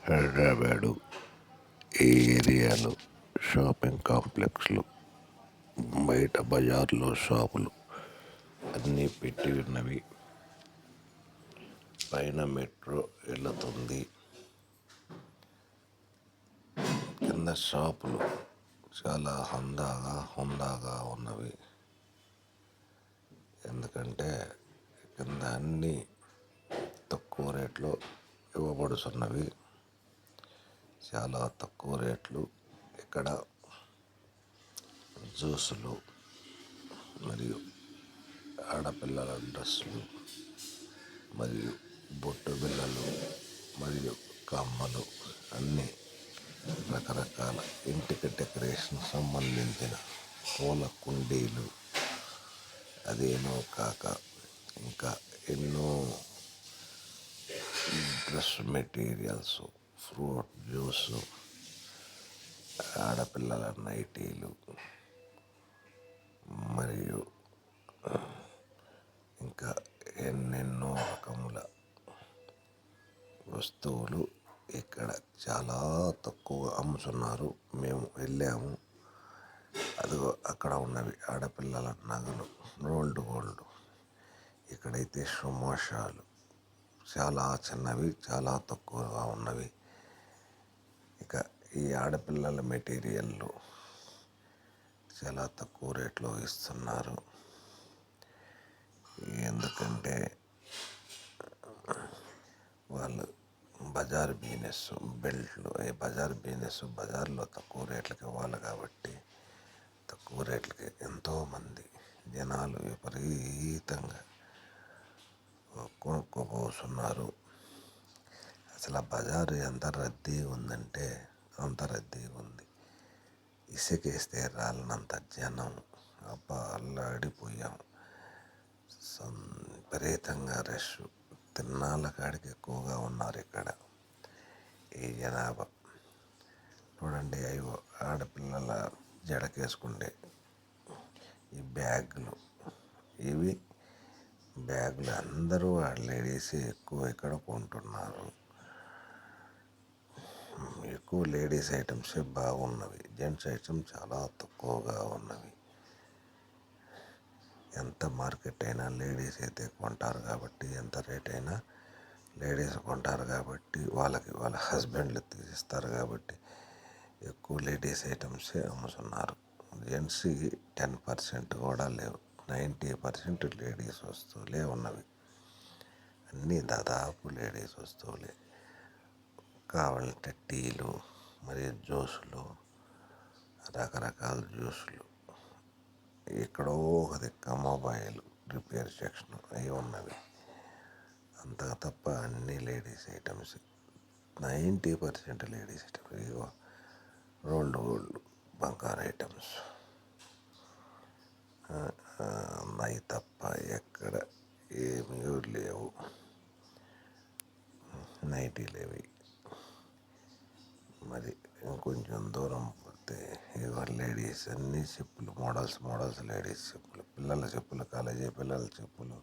హైదరాబాదు ఈ ఏరియాలో షాపింగ్ కాంప్లెక్స్లు, బయట బజార్లో షాపులు అన్నీ పెట్టి ఉన్నవి. పైన మెట్రో వెళుతుంది. కింద షాపులు చాలా హుందాగా ఉన్నవి. ఎందుకంటే కింద అన్నీ తక్కువ రేట్లో ఇవ్వబడుతున్నవి. చాలా తక్కువ రేట్లు. ఇక్కడ జ్యూసులు మరియు ఆడపిల్లల డ్రెస్సులు మరియు బొట్టు బిళ్ళలు మరియు కమ్మలు అన్నీ రకరకాల ఇంటికి డెకరేషన్ సంబంధించిన పూల కుండీలు, అదేనో కాక ఇంకా ఎన్నో డ్రెస్ మెటీరియల్స్, ఫ్రూట్ జ్యూసు, ఆడపిల్లల నైటీలు మరియు ఇంకా ఎన్నెన్నో రకముల వస్తువులు ఇక్కడ చాలా తక్కువ అమ్ముతున్నారు. మేము వెళ్ళాము. అదిగో అక్కడ ఉన్నవి ఆడపిల్లల నగలు, రోల్డ్ గోల్డ్. ఇక్కడైతే సమోసాలు చాలా చిన్నవి, చాలా తక్కువగా ఉన్నవి. ఇక ఈ ఆడపిల్లల మెటీరియల్లు చాలా తక్కువ రేట్లో ఇస్తున్నారు. ఎందుకంటే వాళ్ళు బజార్ బిజినెస్, బెల్ట్లు, బజార్లో తక్కువ రేట్లకి ఇవ్వాలి కాబట్టి తక్కువ రేట్లకి ఎంతోమంది జనాలు విపరీతంగా కొనుక్కోబోతున్నారు. అసలు ఆ బజారు ఎంత రద్దీ ఉందంటే అంత రద్దీ ఉంది. ఇసుకేస్తే రాలినంత జనం. అబ్బా, అల్లాడిపోయాం. విపరీతంగా రష్. తిన్నాళ్ళ కాడికి ఎక్కువగా ఉన్నారు ఇక్కడ ఈ జనాభా. చూడండి, అయ్యో ఆడపిల్లల జడకేసుకుంటే ఈ బ్యాగులు, ఇవి బ్యాగులు అందరూ లేడీస్ ఎక్కువ ఇక్కడ కొంటున్నారు. ఎక్కువ లేడీస్ ఐటమ్సే బాగున్నవి. జెంట్స్ ఐటమ్స్ చాలా తక్కువగా ఉన్నవి. ఎంత మార్కెట్ అయినా లేడీస్ అయితే కొంటారు కాబట్టి, ఎంత రేట్ అయినా లేడీస్ కొంటారు కాబట్టి, వాళ్ళ హస్బెండ్లు తీసిస్తారు కాబట్టి ఎక్కువ లేడీస్ ఐటమ్సే అమ్ముతున్నారు. జెంట్స్కి 10% కూడా లేవు. 90% లేడీస్ వస్తువులే ఉన్నవి. అన్నీ దాదాపు లేడీస్ వస్తువులే. కావాలంటే టీలు మరియు జ్యూసులు, రకరకాల జ్యూసులు. ఎక్కడో ఒక దిక్క మొబైల్ రిపేర్ సెక్షన్ అవి ఉన్నవి. అంత తప్ప అన్నీ లేడీస్ ఐటమ్స్. 90% ladies items. ఇగో రోల్డ్ గోల్డ్ బంగారు ఐటమ్స్ అవి తప్ప ఎక్కడ ఏమీ లేవు. నైటీలేవి. మరి ఇంకొంచెం దూరం పోతే ఇగో లేడీస్ అన్ని చెప్పులు, మోడల్స్ లేడీస్ చెప్పులు, పిల్లల చెప్పులు, కాలేజీ పిల్లల చెప్పులు.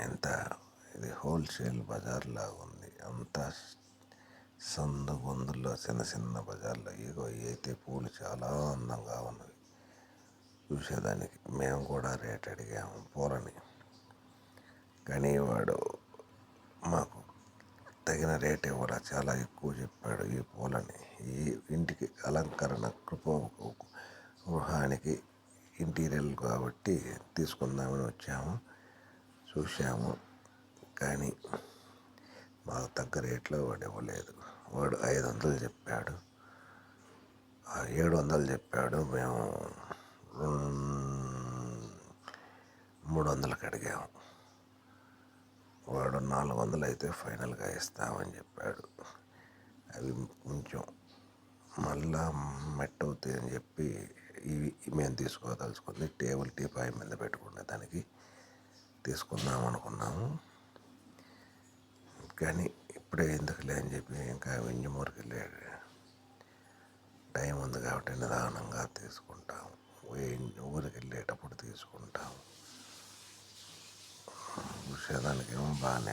ఎంత ఇది హోల్సేల్ బజార్ లాగా ఉంది. అంతా సందు గొంతుల్లో చిన్న బజార్లో. ఇగో అయితే పూలు చాలా అందంగా ఉన్నవి చూసేదానికి. మేము కూడా రేట్ అడిగాము పూలని, కానీ వాడు మాకు తగిన రేట్ ఇవ్వరా, చాలా ఎక్కువ చెప్పాడు. ఈ పూలని ఈ ఇంటికి అలంకరణ గృహానికి ఇంటీరియల్ కాబట్టి తీసుకుందామని వచ్చాము, చూసాము. కానీ మాకు తగ్గ రేట్లో వాడు ఇవ్వలేదు. వాడు 500 చెప్పాడు, 700 చెప్పాడు. మేము 300కి అడిగాము. వాడు 400 అయితే ఫైనల్గా ఇస్తామని చెప్పాడు. అవి కొంచెం మళ్ళా మెట్ అవుతాయి అని చెప్పి ఇవి మేము తీసుకోదలుచుకుంది టేబుల్ టీపాయ్ మీద పెట్టుకునే దానికి తీసుకుందాం అనుకున్నాము. కానీ ఇప్పుడే ఎందుకులే అని చెప్పి ఇంకా వింజమూరుకి వెళ్ళాడు. టైం ఉంది కాబట్టి నిదానంగా తీసుకుంటాము. ఊరికి వెళ్ళేటప్పుడు తీసుకుంటాము. చూసేదానికి ఏమో బాగానే